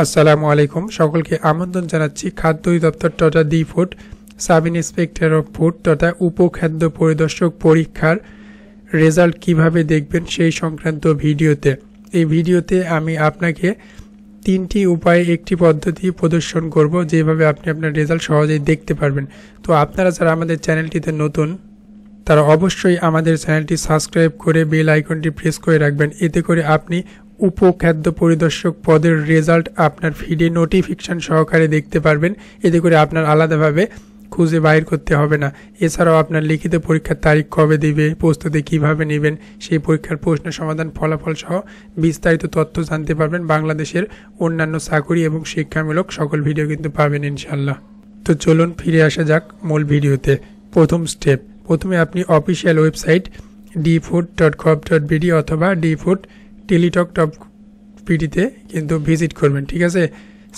আসসালামু আলাইকুম, সকলকে আমন্ত্রণ জানাচ্ছি খাদ্য অধিদপ্তর তথা D food sub inspector of food তথা উপখাদ্য পরিদর্শক পরীক্ষার রেজাল্ট কিভাবে দেখবেন সেই সংক্রান্ত ভিডিওতে। এই ভিডিওতে আমি আপনাকে তিনটি উপায়ে একটি পদ্ধতি প্রদর্শন করব, যেভাবে আপনি আপনার রেজাল্ট সহজেই দেখতে পারবেন। তো আপনারা যারা আমাদের চ্যানেলটিতে নতুন, তারা অবশ্যই আমাদের চ্যানেলটি সাবস্ক্রাইব করে বেল আইকনটি প্রেস করে রাখবেন। এতে করে আপনি উপখাদ্য পরিদর্শক পদের রেজাল্ট আপনার ফিডে নোটিফিকেশন সহকারে দেখতে পারবেন। এতে করে আপনার আলাদাভাবে খুঁজে বাইর করতে হবে না। এছাড়াও আপনার লিখিত পরীক্ষার তারিখ কবে দিবে, প্রস্তুতি কিভাবে নেবেন, সেই পরীক্ষার প্রশ্ন সমাধান, ফলাফল সহ বিস্তারিত তথ্য জানতে পারবেন। বাংলাদেশের অন্যান্য চাকুরি এবং শিক্ষামূলক সকল ভিডিও কিন্তু পাবেন ইনশাল্লাহ। তো চলুন ফিরে আসা যাক মূল ভিডিওতে। প্রথম স্টেপ, প্রথমে আপনি অফিসিয়াল ওয়েবসাইট dfood.gov.bd অথবা dfood.teletalk.pd-তে কিন্তু ভিজিট করবেন, ঠিক আছে।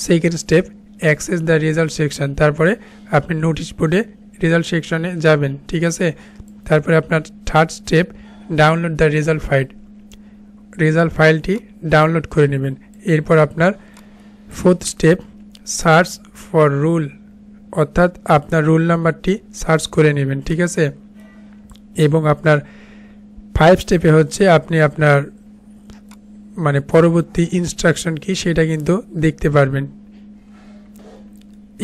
Second step, access the result section, তারপরে আপনি নোটিশ বোর্ডে রেজাল্ট সেকশনে যাবেন, ঠিক আছে। তারপরে আপনার third step, download the result ফাইলটি ডাউনলোড করে নেবেন। এরপর আপনার fourth step, search for rule, অর্থাৎ আপনার রোল নাম্বারটি সার্চ করে নেবেন, ঠিক আছে। এবং আপনার 5 স্টেপে হচ্ছে আপনি আপনার পরবর্তী ইনস্ট্রাকশন কি সেটা কিন্তু দেখতে পারবেন।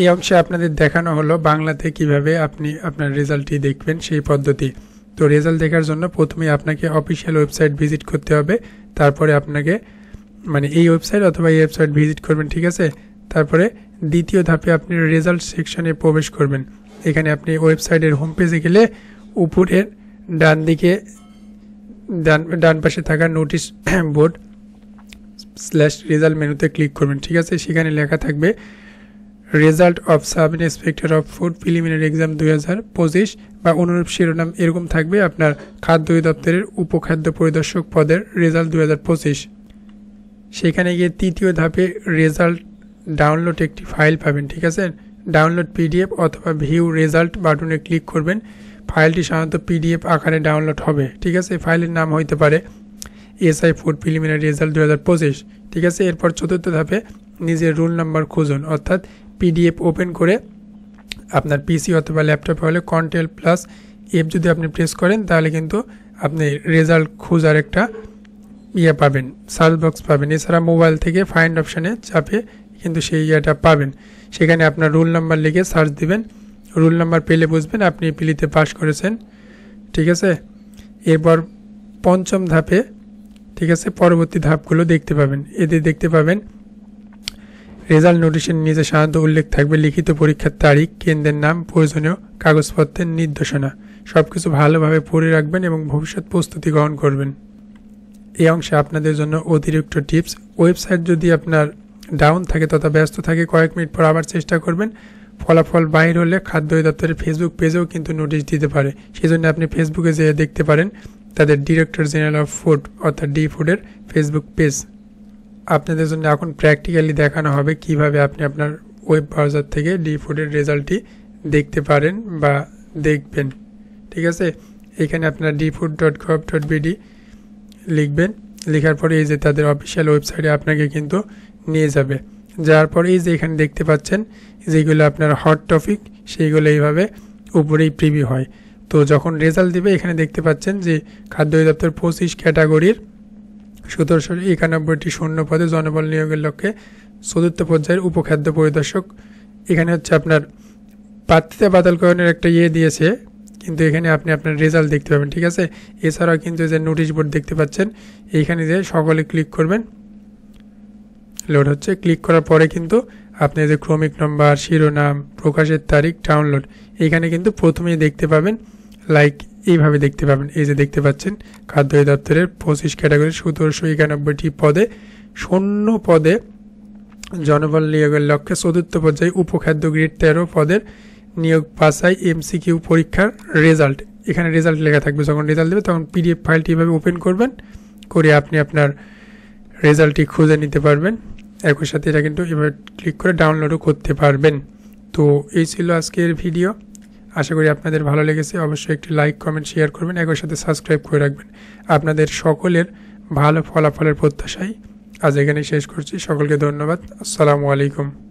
এই অংশে আপনাদের দেখানো হলো বাংলাতে কিভাবে আপনি আপনার রেজাল্টটি দেখবেন সেই পদ্ধতি। তো রেজাল্ট দেখার জন্য প্রথমে আপনাকে অফিসিয়াল ওয়েবসাইট ভিজিট করতে হবে। তারপরে আপনাকে এই ওয়েবসাইট অথবা এই ওয়েবসাইট ভিজিট করবেন, ঠিক আছে। তারপরে দ্বিতীয় ধাপে আপনি রেজাল্ট সেকশনে প্রবেশ করবেন। এখানে আপনি ওয়েবসাইটের হোম পেজে গেলে উপরের ডান দিকে ডান পাশে থাকা নোটিশ বোর্ড /রেজাল্ট মেনুতে ক্লিক করবেন, ঠিক আছে। সেখানে লেখা থাকবে result of sub inspector of food preliminary exam 2025 বা অনুরূপ শিরোনাম এরকম থাকবে আপনার খাদ্য অধিদপ্তরের উপখাদ্য পরিদর্শক পদের রেজাল্ট 2025। সেখানে গিয়ে তৃতীয় ধাপে রেজাল্ট ডাউনলোড একটি ফাইল পাবেন, ঠিক আছে। ডাউনলোড পিডিএফ অথবা ভিউ রেজাল্ট বাটনে ক্লিক করবেন। ফাইলটি সাধারণত পিডিএফ আকারে ডাউনলোড হবে, ঠিক আছে। ফাইলের নাম হইতে পারে এসআই ফুড প্রিলিমিনারি রেজাল্ট 2025, ঠিক আছে। এরপর চতুর্থ ধাপে নিজের রোল নাম্বার খুঁজুন, অর্থাৎ পিডিএফ ওপেন করে আপনার পিসি অথবা ল্যাপটপে হলে Ctrl+F যদি আপনি প্রেস করেন তাহলে কিন্তু আপনি রেজাল্ট খোঁজার একটা পাবেন, সার্চ বক্স পাবেন। এছাড়া মোবাইল থেকে ফাইন্ড অপশানে চাপে কিন্তু সেই পাবেন। সেখানে আপনার রোল নাম্বার লিখে সার্চ দিবেন। রোল নাম্বার পেলে বুঝবেন আপনি পিলিতে পাস করেছেন, ঠিক আছে। এরপর পঞ্চম ধাপে, ঠিক আছে, পরবর্তী ধাপগুলো দেখতে পাবেন। এতে দেখতে পাবেন রেজাল্ট নোটিশের নিচে সাধারণত উল্লেখ থাকবে লিখিত পরীক্ষার তারিখ, কেন্দ্রের নাম, প্রয়োজনীয় কাগজপত্রের নির্দেশনা। সব কিছু ভালোভাবে পড়ে রাখবেন এবং ভবিষ্যৎ প্রস্তুতি গ্রহণ করবেন। এই অংশে আপনাদের জন্য অতিরিক্ত টিপস, ওয়েবসাইট যদি আপনার ডাউন থাকে তথা ব্যস্ত থাকে কয়েক মিনিট পর আবার চেষ্টা করবেন। ফলাফল বাইর হলে খাদ্য অধিদপ্তরের ফেসবুক পেজেও কিন্তু নোটিশ দিতে পারে। সেই জন্য আপনি ফেসবুকে যেয়ে দেখতে পারেন তাদের ডিরেক্টর জেনারেল অফ ফুড অর্থাৎ ডি ফুডের ফেসবুক পেজ। আপনাদের জন্য এখন প্র্যাকটিক্যালি দেখানো হবে কিভাবে আপনি আপনার ওয়েব ব্রাউজার থেকে ডি ফুডের রেজাল্টটি দেখতে পারেন বা দেখবেন, ঠিক আছে। এখানে আপনার dfood.gov.bd লিখবেন। লেখার পরে এই যে তাদের অফিসিয়াল ওয়েবসাইটে আপনাকে কিন্তু নিয়ে যাবে। যাওয়ার পরে এই যে এখানে দেখতে পাচ্ছেন যেগুলো আপনার হট টপিক, সেইগুলো এইভাবে উপরেই প্রিভিউ হয়। তো যখন রেজাল্ট দিবে এখানে দেখতে পাচ্ছেন যে খাদ্য অধিদপ্তর 25 ক্যাটাগরির 1791টি শূন্য পদে জনবল নিয়োগের লক্ষ্যে চতুর্থ পর্যায়ের উপখাদ্য পরিদর্শক। এখানে হচ্ছে আপনার প্রার্থিতা বাতিলকরণের একটা দিয়েছে, কিন্তু এখানে আপনি আপনার রেজাল্ট দেখতে পাবেন, ঠিক আছে। এছাড়াও কিন্তু যে নোটিশ বোর্ড দেখতে পাচ্ছেন এইখানে যে সকলে ক্লিক করবেন, লোড হচ্ছে। ক্লিক করার পরে কিন্তু আপনি যে ক্রমিক নম্বর, শিরোনাম, প্রকাশের তারিখ, ডাউনলোড এইখানে কিন্তু প্রথমেই দেখতে পাবেন, এইভাবে দেখতে পাবেন। এই যে দেখতে পাচ্ছেন খাদ্য অধিদপ্তরের 25 ক্যাটাগরির 1791টি পদে শূন্য পদে জনবল নিয়োগের লক্ষ্যে চতুর্থ পর্যায়ে উপখাদ্য গ্রেড 13 পদের নিয়োগ বাছাই MCQ পরীক্ষার রেজাল্ট। এখানে রেজাল্ট লেখা থাকবে। যখন রেজাল্ট দেবে তখন পিডিএফ ফাইলটি এভাবে ওপেন করবেন, করে আপনি আপনার রেজাল্টটি খুঁজে নিতে পারবেন। একই সাথে এটা কিন্তু এভাবে ক্লিক করে ডাউনলোডও করতে পারবেন। তো এই ছিল আজকের ভিডিও। আশা করি আপনাদের ভালো লেগেছে। অবশ্যই একটি লাইক, কমেন্ট, শেয়ার করবেন। একই সাথে সাবস্ক্রাইব করে রাখবেন। আপনাদের সকলের ভালো ফলাফলের প্রত্যাশায় আজ এখানে শেষ করছি। সকলকে ধন্যবাদ। আসসালামু আলাইকুম।